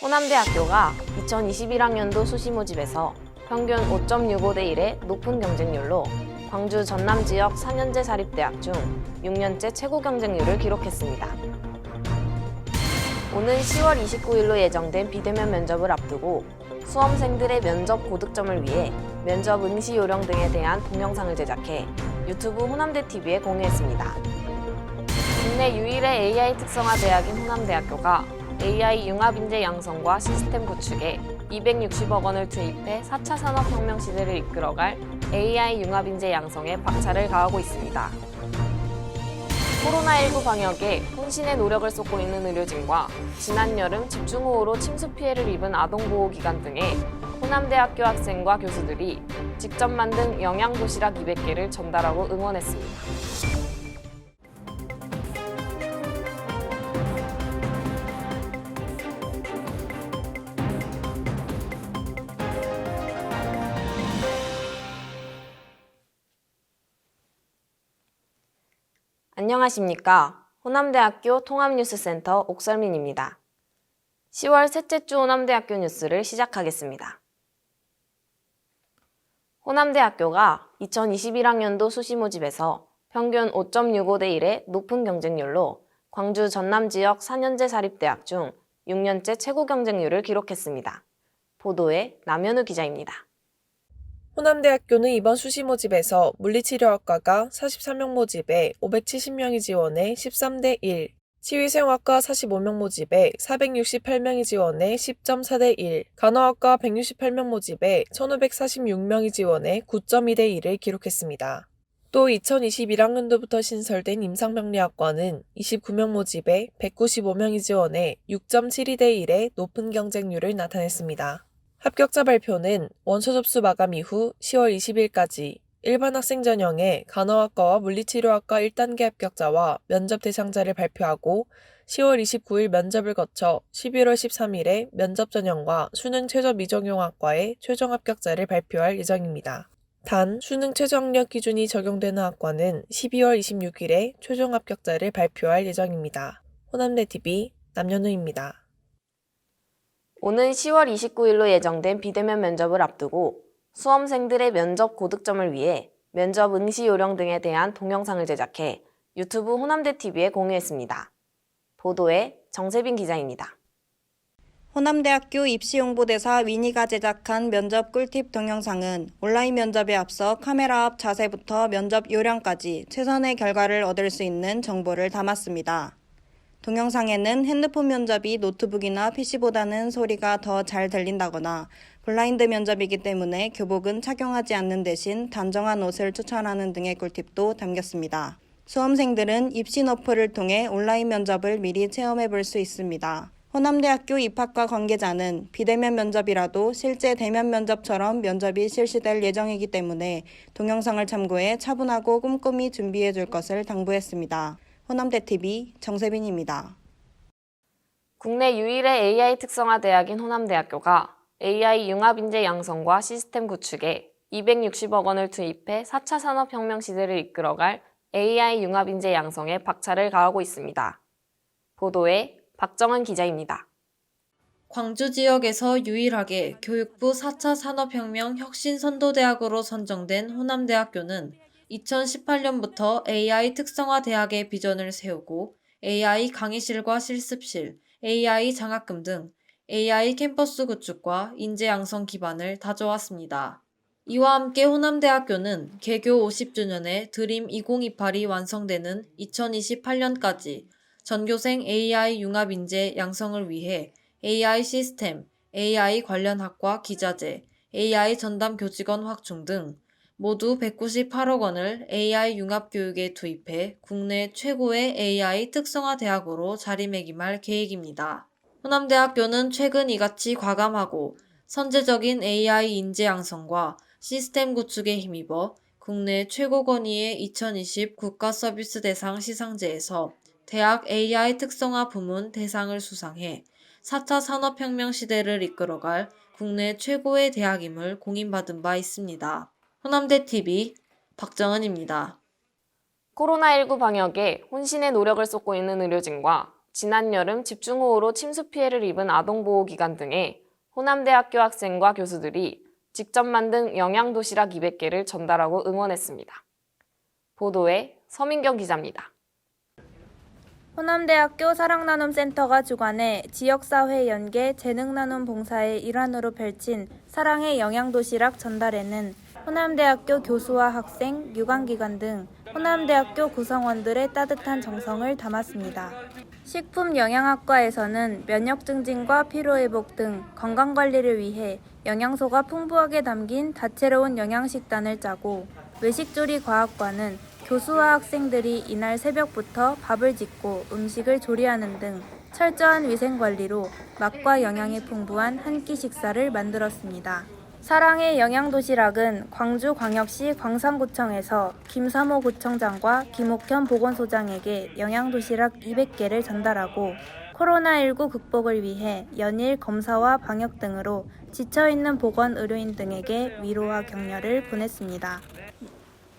호남대학교가 2021학년도 수시 모집에서 평균 5.65대 1의 높은 경쟁률로 광주 전남 지역 4년제 사립대학 중 6년째 최고 경쟁률을 기록했습니다. 오는 10월 29일로 예정된 비대면 면접을 앞두고 수험생들의 면접 고득점을 위해 면접 응시 요령 등에 대한 동영상을 제작해 유튜브 호남대 TV에 공유했습니다. 국내 유일의 AI 특성화 대학인 호남대학교가 AI 융합인재 양성과 시스템 구축에 260억 원을 투입해 4차 산업혁명 시대를 이끌어갈 AI 융합인재 양성에 박차를 가하고 있습니다. 코로나19 방역에 혼신의 노력을 쏟고 있는 의료진과 지난 여름 집중호우로 침수 피해를 입은 아동보호기관 등의 호남대학교 학생과 교수들이 직접 만든 영양도시락 200개를 전달하고 응원했습니다. 안녕하십니까. 호남대학교 통합뉴스센터 옥설민입니다. 10월 셋째 주 호남대학교 뉴스를 시작하겠습니다. 호남대학교가 2021학년도 수시 모집에서 평균 5.65대 1의 높은 경쟁률로 광주 전남 지역 4년제 사립대학 중 6년째 최고 경쟁률을 기록했습니다. 보도에 남현우 기자입니다. 호남대학교는 이번 수시 모집에서 물리치료학과가 43명 모집에 570명이 지원해 13대 1, 치위생학과 45명 모집에 468명이 지원해 10.4대 1, 간호학과 168명 모집에 1546명이 지원해 9.2대 1을 기록했습니다. 또 2021학년도부터 신설된 임상병리학과는 29명 모집에 195명이 지원해 6.72대 1의 높은 경쟁률을 나타냈습니다. 합격자 발표는 원서 접수 마감 이후 10월 20일까지 일반 학생 전형의 간호학과와 물리치료학과 1단계 합격자와 면접 대상자를 발표하고 10월 29일 면접을 거쳐 11월 13일에 면접 전형과 수능 최저 미적용학과의 최종 합격자를 발표할 예정입니다. 단, 수능 최저 학력 기준이 적용되는 학과는 12월 26일에 최종 합격자를 발표할 예정입니다. 호남대TV 남현우입니다. 오는 10월 29일로 예정된 비대면 면접을 앞두고 수험생들의 면접 고득점을 위해 면접 응시 요령 등에 대한 동영상을 제작해 유튜브 호남대 TV에 공유했습니다. 보도에 정세빈 기자입니다. 호남대학교 입시홍보대사 위니가 제작한 면접 꿀팁 동영상은 온라인 면접에 앞서 카메라 앞 자세부터 면접 요령까지 최선의 결과를 얻을 수 있는 정보를 담았습니다. 동영상에는 핸드폰 면접이 노트북이나 PC보다는 소리가 더 잘 들린다거나 블라인드 면접이기 때문에 교복은 착용하지 않는 대신 단정한 옷을 추천하는 등의 꿀팁도 담겼습니다. 수험생들은 입시 너프를 통해 온라인 면접을 미리 체험해 볼 수 있습니다. 호남대학교 입학과 관계자는 비대면 면접이라도 실제 대면 면접처럼 면접이 실시될 예정이기 때문에 동영상을 참고해 차분하고 꼼꼼히 준비해 줄 것을 당부했습니다. 호남대TV 정세빈입니다. 국내 유일의 AI 특성화 대학인 호남대학교가 AI 융합인재 양성과 시스템 구축에 260억 원을 투입해 4차 산업혁명 시대를 이끌어갈 AI 융합인재 양성에 박차를 가하고 있습니다. 보도에 박정은 기자입니다. 광주 지역에서 유일하게 교육부 4차 산업혁명 혁신선도대학으로 선정된 호남대학교는 2018년부터 AI 특성화 대학의 비전을 세우고 AI 강의실과 실습실, AI 장학금 등 AI 캠퍼스 구축과 인재 양성 기반을 다져왔습니다. 이와 함께 호남대학교는 개교 50주년의 드림 2028이 완성되는 2028년까지 전교생 AI 융합 인재 양성을 위해 AI 시스템, AI 관련 학과 기자재, AI 전담 교직원 확충 등 모두 198억 원을 AI 융합 교육에 투입해 국내 최고의 AI 특성화 대학으로 자리매김할 계획입니다. 호남대학교는 최근 이같이 과감하고 선제적인 AI 인재 양성과 시스템 구축에 힘입어 국내 최고 권위의 2020 국가서비스대상 시상제에서 대학 AI 특성화 부문 대상을 수상해 4차 산업혁명 시대를 이끌어갈 국내 최고의 대학임을 공인받은 바 있습니다. 호남대TV 박정은입니다. 코로나19 방역에 혼신의 노력을 쏟고 있는 의료진과 지난 여름 집중호우로 침수 피해를 입은 아동보호기관 등에 호남대학교 학생과 교수들이 직접 만든 영양도시락 200개를 전달하고 응원했습니다. 보도에 서민경 기자입니다. 호남대학교 사랑나눔센터가 주관해 지역사회 연계 재능나눔 봉사의 일환으로 펼친 사랑의 영양도시락 전달회는 호남대학교 교수와 학생, 유관기관 등 호남대학교 구성원들의 따뜻한 정성을 담았습니다. 식품영양학과에서는 면역 증진과 피로회복 등 건강관리를 위해 영양소가 풍부하게 담긴 다채로운 영양식단을 짜고, 외식조리과학과는 교수와 학생들이 이날 새벽부터 밥을 짓고 음식을 조리하는 등 철저한 위생관리로 맛과 영양이 풍부한 한 끼 식사를 만들었습니다. 사랑의 영양도시락은 광주광역시 광산구청에서 김삼호 구청장과 김옥현 보건소장에게 영양도시락 200개를 전달하고, 코로나19 극복을 위해 연일 검사와 방역 등으로 지쳐있는 보건의료인 등에게 위로와 격려를 보냈습니다.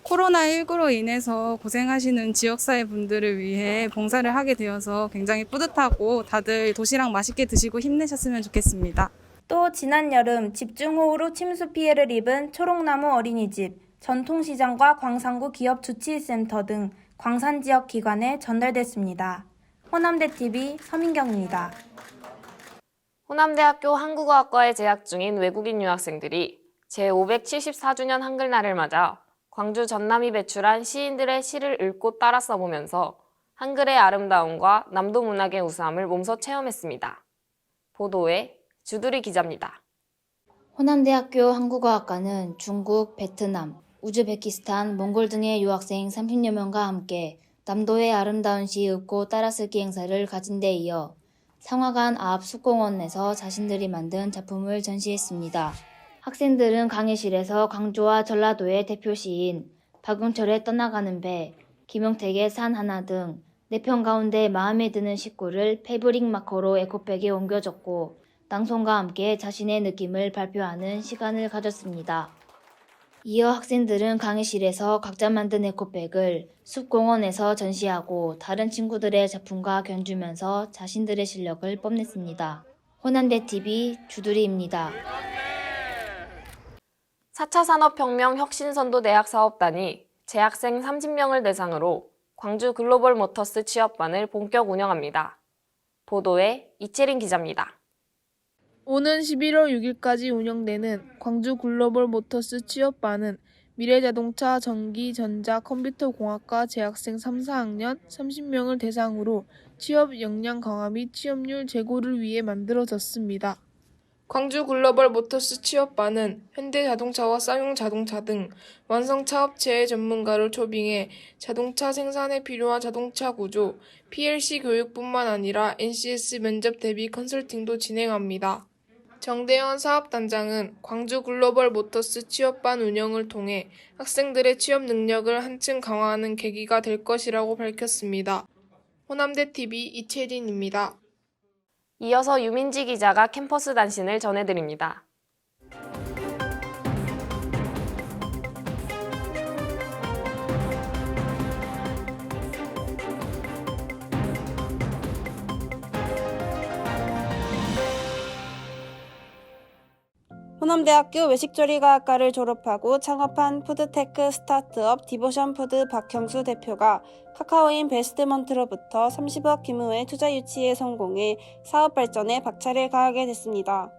코로나19로 인해서 고생하시는 지역사회 분들을 위해 봉사를 하게 되어서 굉장히 뿌듯하고 다들 도시락 맛있게 드시고 힘내셨으면 좋겠습니다. 또 지난 여름 집중호우로 침수 피해를 입은 초록나무 어린이집, 전통시장과 광산구 기업주치센터 등 광산지역 기관에 전달됐습니다. 호남대TV 서민경입니다. 호남대학교 한국어학과에 재학 중인 외국인 유학생들이 제574주년 한글날을 맞아 광주 전남이 배출한 시인들의 시를 읽고 따라 써보면서 한글의 아름다움과 남도 문학의 우수함을 몸소 체험했습니다. 보도에 주두리 기자입니다. 호남대학교 한국어학과는 중국, 베트남, 우즈베키스탄, 몽골 등의 유학생 30여 명과 함께 남도의 아름다운 시 읽고 따라쓰기 행사를 가진 데 이어 상화관 앞 숲공원에서 자신들이 만든 작품을 전시했습니다. 학생들은 강의실에서 광주와 전라도의 대표 시인 박용철의 떠나가는 배, 김용택의 산 하나 등 4편 가운데 마음에 드는 식구를 패브릭 마커로 에코백에 옮겨 적고 낭송과 함께 자신의 느낌을 발표하는 시간을 가졌습니다. 이어 학생들은 강의실에서 각자 만든 에코백을 숲공원에서 전시하고 다른 친구들의 작품과 견주면서 자신들의 실력을 뽐냈습니다. 호남대TV 주두리입니다. 4차 산업혁명 혁신선도대학 사업단이 재학생 30명을 대상으로 광주 글로벌 모터스 취업반을 본격 운영합니다. 보도에 이채린 기자입니다. 오는 11월 6일까지 운영되는 광주 글로벌 모터스 취업반은 미래자동차, 전기, 전자, 컴퓨터공학과 재학생 3, 4학년 30명을 대상으로 취업 역량 강화 및 취업률 제고를 위해 만들어졌습니다. 광주 글로벌 모터스 취업반은 현대자동차와 쌍용자동차 등 완성차 업체의 전문가를 초빙해 자동차 생산에 필요한 자동차 구조, PLC 교육뿐만 아니라 NCS 면접 대비 컨설팅도 진행합니다. 정대현 사업단장은 광주 글로벌 모터스 취업반 운영을 통해 학생들의 취업 능력을 한층 강화하는 계기가 될 것이라고 밝혔습니다. 호남대TV 이채린입니다. 이어서 유민지 기자가 캠퍼스 단신을 전해드립니다. 호남대학교 외식조리과학과를 졸업하고 창업한 푸드테크 스타트업 디보션푸드 박형수 대표가 카카오인 베스트먼트로부터 30억 규모의 투자 유치에 성공해 사업 발전에 박차를 가하게 됐습니다.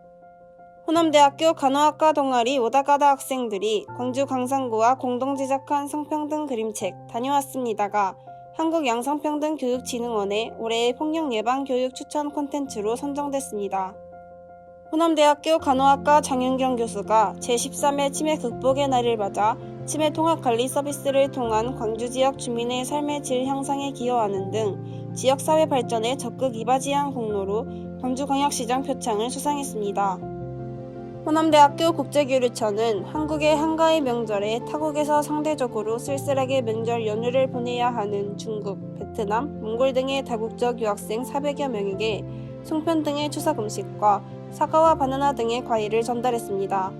호남대학교 간호학과 동아리 오다가다 학생들이 광주 광산구와 공동 제작한 성평등 그림책 다녀왔습니다가 한국양성평등교육진흥원의 올해의 폭력 예방 교육 추천 콘텐츠로 선정됐습니다. 호남대학교 간호학과 장윤경 교수가 제13회 치매 극복의 날을 맞아 치매 통합관리 서비스를 통한 광주 지역 주민의 삶의 질 향상에 기여하는 등 지역사회 발전에 적극 이바지한 공로로 광주광역시장 표창을 수상했습니다. 호남대학교 국제교류처는 한국의 한가위 명절에 타국에서 상대적으로 쓸쓸하게 명절 연휴를 보내야 하는 중국, 베트남, 몽골 등의 다국적 유학생 400여 명에게 송편 등의 추석 음식과 사과와 바나나 등의 과일을 전달했습니다.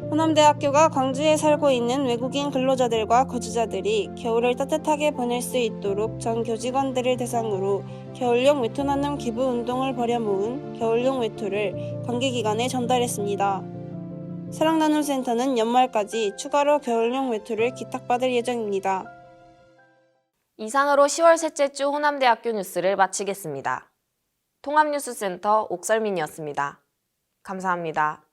호남대학교가 광주에 살고 있는 외국인 근로자들과 거주자들이 겨울을 따뜻하게 보낼 수 있도록 전 교직원들을 대상으로 겨울용 외투 나눔 기부 운동을 벌여 모은 겨울용 외투를 관계기관에 전달했습니다. 사랑나눔센터는 연말까지 추가로 겨울용 외투를 기탁받을 예정입니다. 이상으로 10월 셋째 주 호남대학교 뉴스를 마치겠습니다. 통합뉴스센터 옥설민이었습니다. 감사합니다.